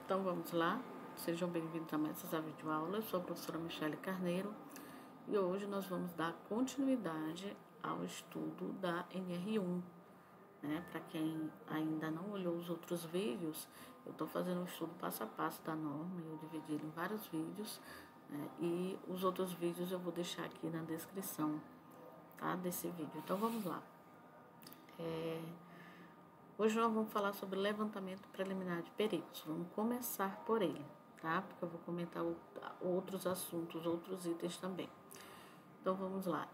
Então vamos lá, sejam bem-vindos a mais essa videoaula. Eu sou a professora Michele Carneiro e hoje nós vamos dar continuidade ao estudo da NR1. Para quem ainda não olhou os outros vídeos, eu estou fazendo um estudo passo a passo da norma e eu dividi ele em vários vídeos, e os outros vídeos eu vou deixar aqui na descrição, tá, desse vídeo. Então vamos lá. Hoje nós vamos falar sobre levantamento preliminar de perigos. Vamos começar por ele, tá? Porque eu vou comentar outros assuntos, outros itens também. Então vamos lá.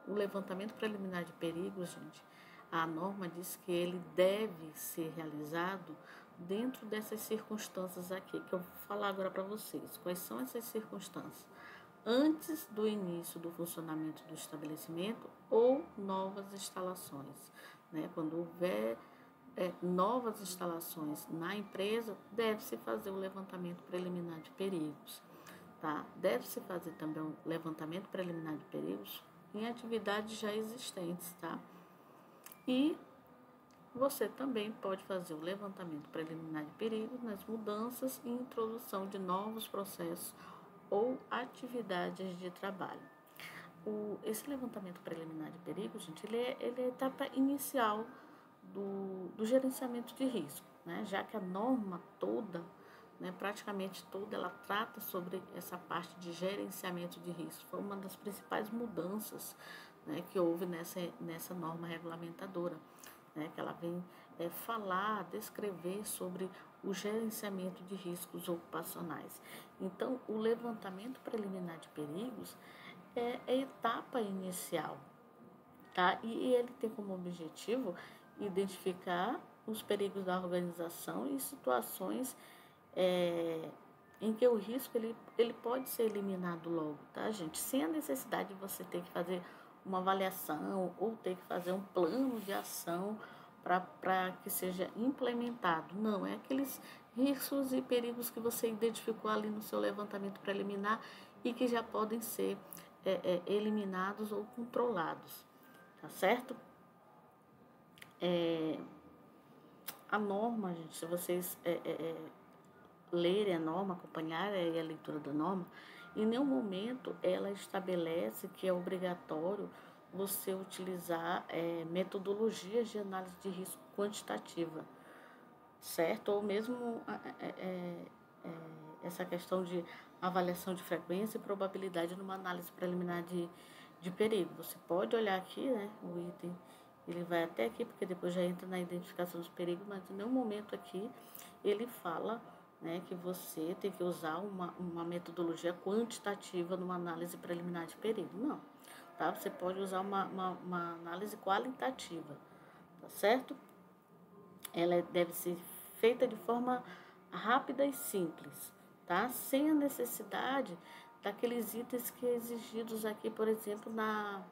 O levantamento preliminar de perigos, gente, a norma diz que ele deve ser realizado dentro dessas circunstâncias aqui, que eu vou falar agora para vocês. Quais são essas circunstâncias? Antes do início do funcionamento do estabelecimento ou novas instalações. Quando houver novas instalações na empresa, deve-se fazer o levantamento preliminar de perigos. Tá? Deve-se fazer também o levantamento preliminar de perigos em atividades já existentes. Tá? E você também pode fazer o levantamento preliminar de perigos nas mudanças e introdução de novos processos ou atividades de trabalho. Esse levantamento preliminar de perigo, gente, ele é a etapa inicial do gerenciamento de risco, já que a norma toda, praticamente toda, ela trata sobre essa parte de gerenciamento de risco. Foi uma das principais mudanças, que houve nessa norma regulamentadora, que ela vem descrever sobre o gerenciamento de riscos ocupacionais. Então, o levantamento preliminar de perigos é a etapa inicial, tá? E ele tem como objetivo identificar os perigos da organização e situações em que o risco ele pode ser eliminado logo, tá, gente? Sem a necessidade de você ter que fazer uma avaliação ou ter que fazer um plano de ação para que seja implementado. Não, é aqueles riscos e perigos que você identificou ali no seu levantamento preliminar e que já podem ser eliminados ou controlados, tá certo? A norma, gente, se vocês lerem a norma, acompanharem a leitura da norma, em nenhum momento ela estabelece que é obrigatório você utilizar metodologias de análise de risco quantitativa, certo? Ou mesmo essa questão de avaliação de frequência e probabilidade numa análise preliminar de perigo. Você pode olhar aqui, o item, ele vai até aqui, porque depois já entra na identificação dos perigos, mas em nenhum momento aqui ele fala que você tem que usar uma metodologia quantitativa numa análise preliminar de perigo. Não, tá? Você pode usar uma análise qualitativa, tá certo? Ela deve ser feita de forma rápida e simples, tá? Sem a necessidade daqueles itens que é exigidos aqui, por exemplo, na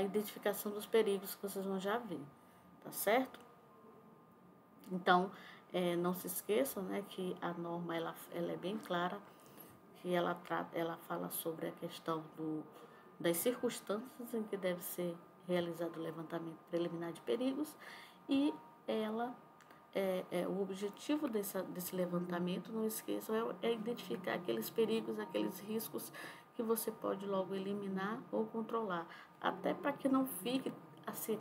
identificação dos perigos, que vocês vão já ver, tá certo? Então, não se esqueçam, que a norma ela é bem clara, que ela fala sobre a questão das circunstâncias em que deve ser realizado o levantamento preliminar de perigos, e o objetivo desse levantamento, não esqueçam, é identificar aqueles perigos, aqueles riscos que você pode logo eliminar ou controlar, até para que não fique assim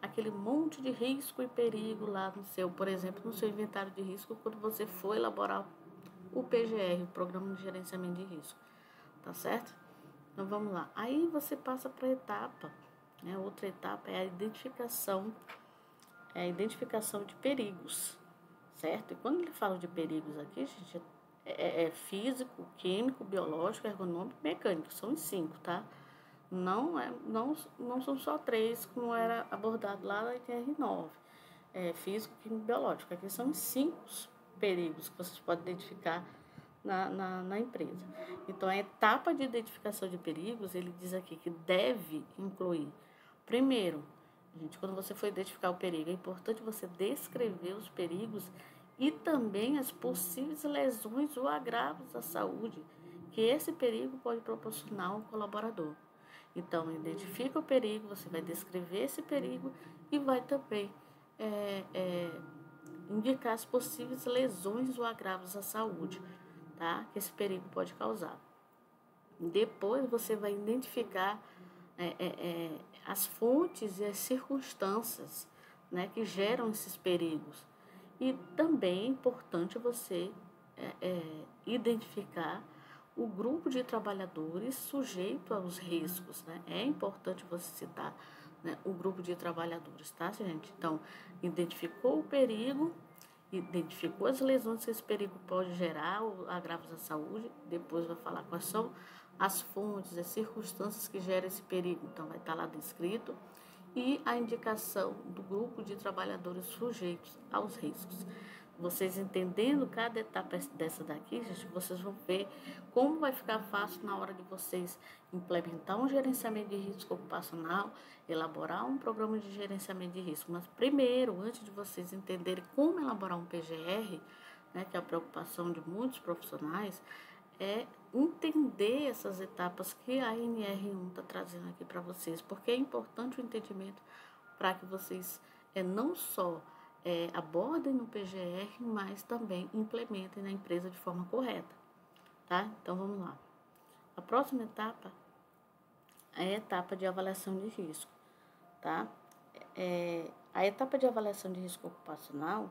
aquele monte de risco e perigo lá por exemplo, no seu inventário de risco, quando você for elaborar o PGR, o Programa de Gerenciamento de Risco, tá certo? Então, vamos lá. Aí você passa para a etapa, outra etapa é a identificação de perigos, certo? E quando ele fala de perigos aqui, gente, é físico, químico, biológico, ergonômico e mecânico, são os 5, tá? Não são só 3, como era abordado lá na ITR9. Físico, químico e biológico. Aqui são os 5 perigos que vocês podem identificar na empresa. Então, a etapa de identificação de perigos, ele diz aqui que deve incluir, primeiro, gente, quando você for identificar o perigo, é importante você descrever os perigos e também as possíveis lesões ou agravos à saúde que esse perigo pode proporcionar ao colaborador. Então, identifica o perigo, você vai descrever esse perigo e vai também indicar as possíveis lesões ou agravos à saúde, tá? Que esse perigo pode causar. Depois você vai identificar as fontes e as circunstâncias, né, que geram esses perigos. E também é importante você identificar o grupo de trabalhadores sujeito aos riscos, né? É importante você citar, né, o grupo de trabalhadores, tá, gente? Então, identificou o perigo, identificou as lesões que esse perigo pode gerar, ou agravos à saúde, depois vai falar quais são as fontes, as circunstâncias que geram esse perigo, então vai estar lá descrito, e a indicação do grupo de trabalhadores sujeitos aos riscos. Vocês entendendo cada etapa dessa daqui, gente, vocês vão ver como vai ficar fácil na hora de vocês implementar um gerenciamento de risco ocupacional, elaborar um programa de gerenciamento de risco. Mas primeiro, antes de vocês entenderem como elaborar um PGR, né, que é a preocupação de muitos profissionais, é entender essas etapas que a NR1 está trazendo aqui para vocês, porque é importante o entendimento para que vocês não só abordem no PGR, mas também implementem na empresa de forma correta, tá? Então, vamos lá. A próxima etapa é a etapa de avaliação de risco, tá? A etapa de avaliação de risco ocupacional,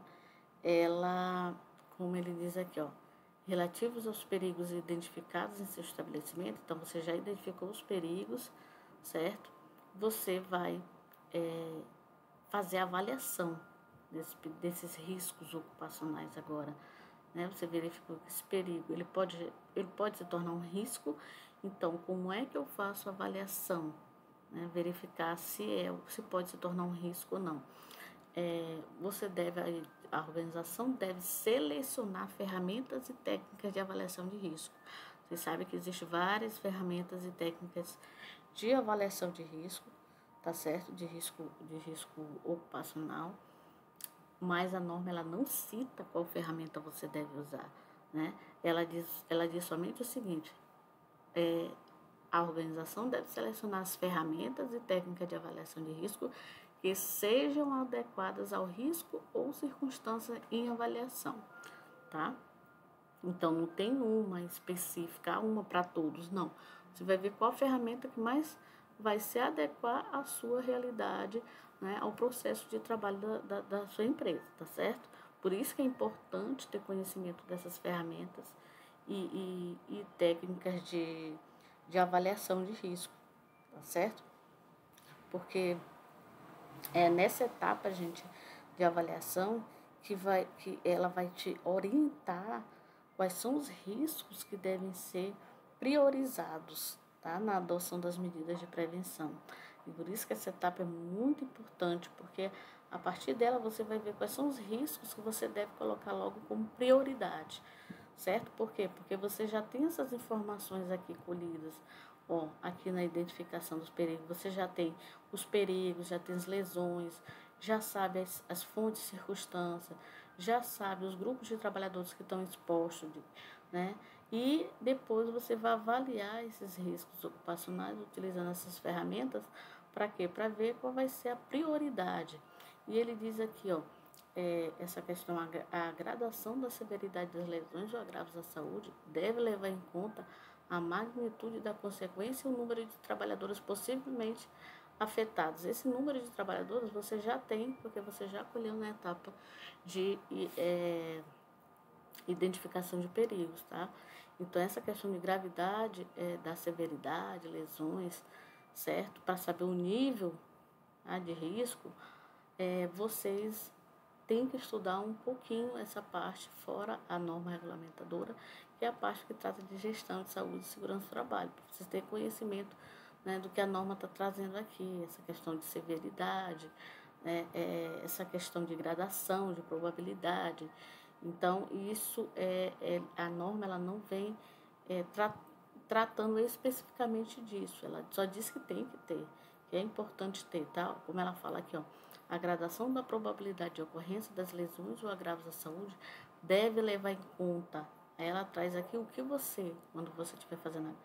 ela, como ele diz aqui, ó, relativos aos perigos identificados em seu estabelecimento, então você já identificou os perigos, certo? Você vai fazer a avaliação desses riscos ocupacionais agora, né? Você verificou que esse perigo, ele pode se tornar um risco, então como é que eu faço a avaliação, né? Verificar se pode se tornar um risco ou não. A organização deve selecionar ferramentas e técnicas de avaliação de risco. Vocês sabem que existem várias ferramentas e técnicas de avaliação de risco, tá certo? De risco ocupacional, mas a norma ela não cita qual ferramenta você deve usar, né? Ela diz somente o seguinte: a organização deve selecionar as ferramentas e técnicas de avaliação de risco que sejam adequadas ao risco ou circunstância em avaliação, tá? Então, não tem uma específica, uma para todos, não. Você vai ver qual ferramenta que mais vai se adequar à sua realidade, né, ao processo de trabalho da sua empresa, tá certo? Por isso que é importante ter conhecimento dessas ferramentas e técnicas de avaliação de risco, tá certo? Porque é nessa etapa, gente, de avaliação que ela vai te orientar quais são os riscos que devem ser priorizados, tá? Na adoção das medidas de prevenção. E por isso que essa etapa é muito importante, porque a partir dela você vai ver quais são os riscos que você deve colocar logo como prioridade, certo? Por quê? Porque você já tem essas informações aqui colhidas, ó, aqui na identificação dos perigos. Você já tem os perigos, já tem as lesões, já sabe as fontes e circunstâncias, já sabe os grupos de trabalhadores que estão expostos, né? E depois você vai avaliar esses riscos ocupacionais utilizando essas ferramentas para quê? Para ver qual vai ser a prioridade. E ele diz aqui, ó, essa questão, a gradação da severidade das lesões ou agravos à saúde deve levar em conta a magnitude da consequência e o número de trabalhadores possivelmente afetados. Esse número de trabalhadores você já tem, porque você já colheu na etapa de identificação de perigos, tá? Então, essa questão de gravidade, da severidade, lesões, certo? Para saber o nível, tá, de risco, vocês têm que estudar um pouquinho essa parte, fora a norma regulamentadora, que é a parte que trata de gestão de saúde e segurança do trabalho, para vocês terem conhecimento, né, do que a norma está trazendo aqui, essa questão de severidade, né, essa questão de gradação, de probabilidade. Então, isso a norma ela não vem tratando especificamente disso, ela só diz que tem que ter, que é importante ter, tá? Como ela fala aqui, ó, a gradação da probabilidade de ocorrência das lesões ou agravos à saúde deve levar em conta. Aí ela traz aqui o que você, quando você estiver fazendo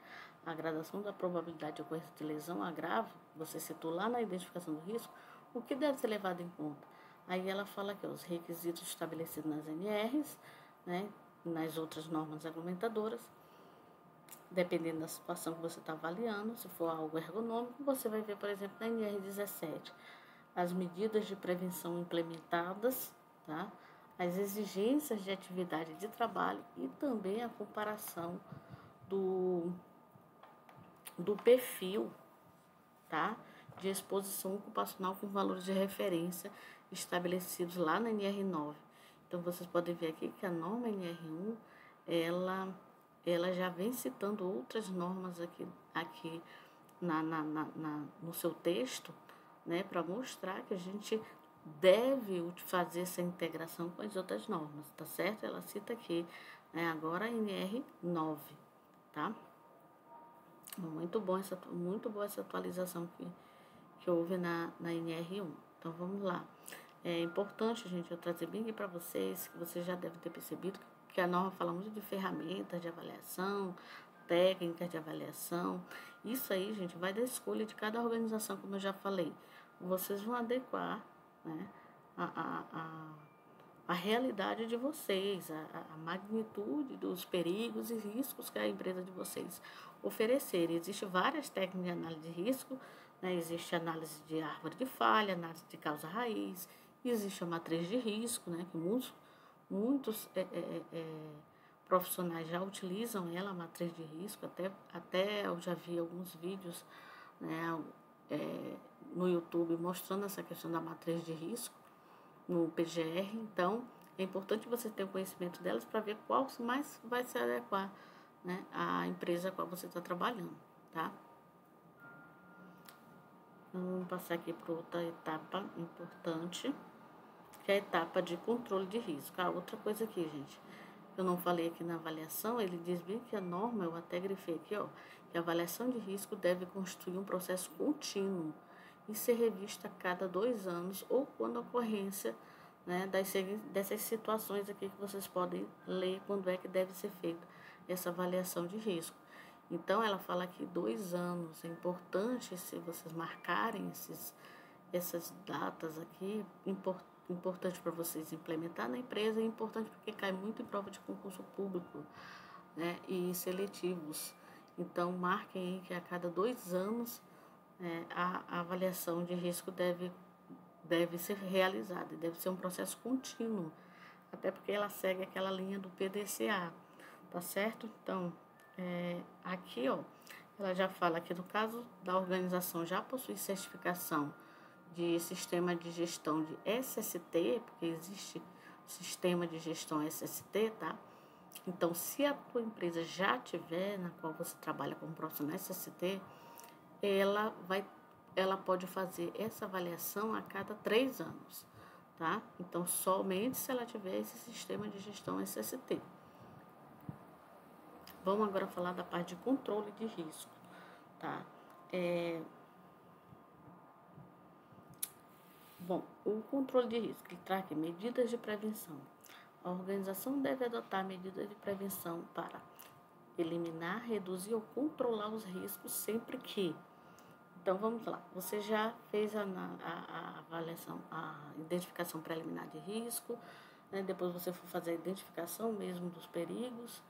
a gradação da probabilidade de ocorrência de lesão ou agravo, você citou lá na identificação do risco, o que deve ser levado em conta? Aí ela fala que os requisitos estabelecidos nas NRs, né, nas outras normas regulamentadoras, dependendo da situação que você está avaliando, se for algo ergonômico, você vai ver, por exemplo, na NR 17, as medidas de prevenção implementadas, tá? As exigências de atividade de trabalho e também a comparação do perfil, tá? De exposição ocupacional com valores de referência estabelecidos lá na NR9. Então, vocês podem ver aqui que a norma NR1, ela já vem citando outras normas aqui no seu texto, né, para mostrar que a gente deve fazer essa integração com as outras normas, tá certo? Ela cita aqui, né, agora a NR9, tá? Muito boa essa atualização que houve na NR1. Então, vamos lá. É importante, gente, eu trazer bem aqui para vocês, que vocês já devem ter percebido, que a norma fala muito de ferramentas de avaliação, técnicas de avaliação. Isso aí, gente, vai da escolha de cada organização, como eu já falei. Vocês vão adequar, né, a realidade de vocês, a magnitude dos perigos e riscos que a empresa de vocês oferecer. Existem várias técnicas de análise de risco, né? Existe análise de árvore de falha, análise de causa-raiz, existe a matriz de risco, né? Que muitos profissionais já utilizam ela, a matriz de risco, até eu já vi alguns vídeos, né, no YouTube mostrando essa questão da matriz de risco no PGR. Então, é importante você ter o conhecimento delas para ver qual mais vai se adequar, né, à empresa a qual você está trabalhando, tá? Vamos passar aqui para outra etapa importante, que é a etapa de controle de risco. Outra coisa aqui, gente, eu não falei aqui na avaliação, ele diz bem que a norma, eu até grifei aqui, ó, que a avaliação de risco deve constituir um processo contínuo e ser revista a cada 2 anos ou quando a ocorrência, né, dessas situações aqui que vocês podem ler quando é que deve ser feita essa avaliação de risco. Então, ela fala que 2 anos, é importante se vocês marcarem essas datas aqui, importante para vocês implementar na empresa, é importante porque cai muito em prova de concurso público, né, e seletivos. Então, marquem aí que a cada 2 anos a avaliação de risco deve ser realizada, deve ser um processo contínuo, até porque ela segue aquela linha do PDCA, tá certo? Então, aqui, ó, ela já fala que no caso da organização já possui certificação de sistema de gestão de SST, porque existe sistema de gestão SST, tá? Então, se a tua empresa já tiver, na qual você trabalha como profissional SST, ela pode fazer essa avaliação a cada 3 anos, tá? Então, somente se ela tiver esse sistema de gestão SST. Vamos agora falar da parte de controle de risco, tá? Bom, o controle de risco, ele traz aqui medidas de prevenção. A organização deve adotar medidas de prevenção para eliminar, reduzir ou controlar os riscos sempre que... Então, vamos lá. Você já fez a avaliação, a identificação preliminar de risco, né? Depois você foi fazer a identificação mesmo dos perigos,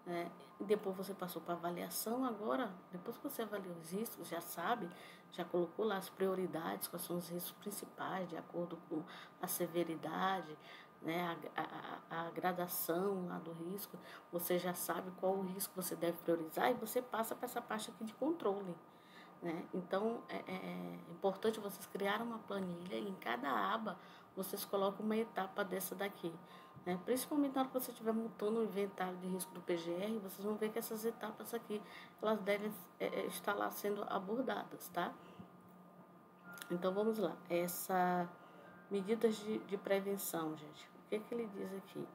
né? E depois você passou para a avaliação. Agora, depois que você avaliou os riscos, já sabe, já colocou lá as prioridades, quais são os riscos principais, de acordo com a severidade, né? A gradação lá do risco. Você já sabe qual o risco você deve priorizar e você passa para essa parte aqui de controle, né? Então, é importante vocês criarem uma planilha e em cada aba vocês colocam uma etapa dessa daqui, né? Principalmente na hora que você estiver montando o inventário de risco do PGR, vocês vão ver que essas etapas aqui, elas devem estar lá sendo abordadas, tá? Então, vamos lá. Essa medidas de prevenção, gente, o que ele diz aqui?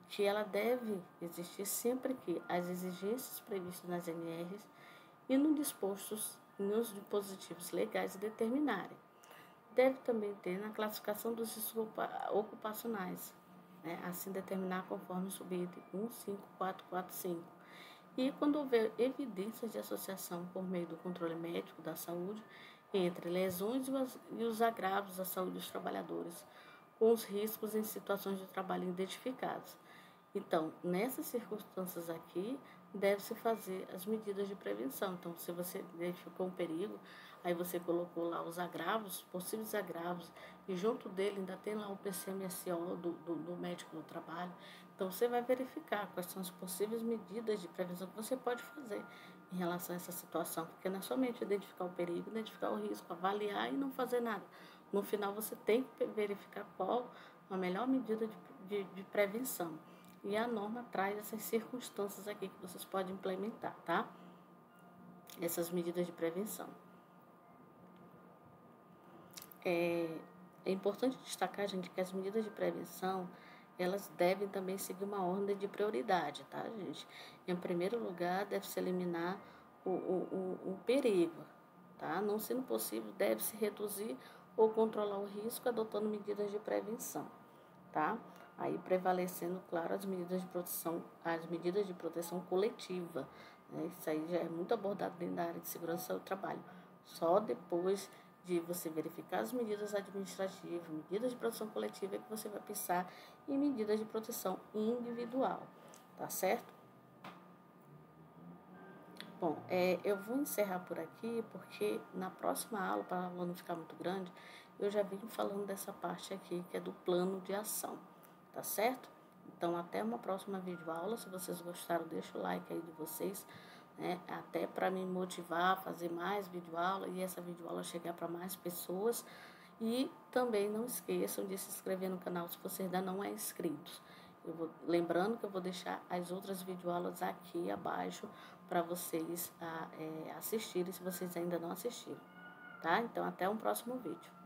Que ela deve existir sempre que as exigências previstas nas NRs e nos dispositivos legais determinarem. Deve também ter na classificação dos riscos ocupacionais, né? Assim determinar conforme o subitem 15445. E quando houver evidências de associação por meio do controle médico da saúde entre lesões e os agravos à saúde dos trabalhadores, com os riscos em situações de trabalho identificados. Então, nessas circunstâncias aqui, deve-se fazer as medidas de prevenção. Então, se você identificou um perigo, aí você colocou lá os agravos, possíveis agravos, e junto dele ainda tem lá o PCMSO do médico do trabalho. Então, você vai verificar quais são as possíveis medidas de prevenção que você pode fazer em relação a essa situação, porque não é somente identificar o perigo, identificar o risco, avaliar e não fazer nada. No final, você tem que verificar qual a melhor medida de prevenção. E a norma traz essas circunstâncias aqui que vocês podem implementar, tá? Essas medidas de prevenção. É importante destacar, gente, que as medidas de prevenção, elas devem também seguir uma ordem de prioridade, tá, gente? Em primeiro lugar, deve-se eliminar o perigo, tá? Não sendo possível, deve-se reduzir ou controlar o risco adotando medidas de prevenção, tá? Aí prevalecendo, claro, as medidas de proteção coletiva, né? Isso aí já é muito abordado dentro da área de segurança do trabalho. Só depois de você verificar as medidas administrativas, medidas de proteção coletiva, é que você vai pensar em medidas de proteção individual, tá certo? Bom, eu vou encerrar por aqui, porque na próxima aula, para a aula não ficar muito grande, eu já vim falando dessa parte aqui, que é do plano de ação, tá certo? Então, até uma próxima videoaula. Se vocês gostaram, deixa o like aí de vocês, né? Até para me motivar a fazer mais videoaula e essa videoaula chegar para mais pessoas. E também não esqueçam de se inscrever no canal se você ainda não é inscrito. Lembrando que eu vou deixar as outras videoaulas aqui abaixo para vocês assistirem, se vocês ainda não assistiram, tá? Então, até um próximo vídeo.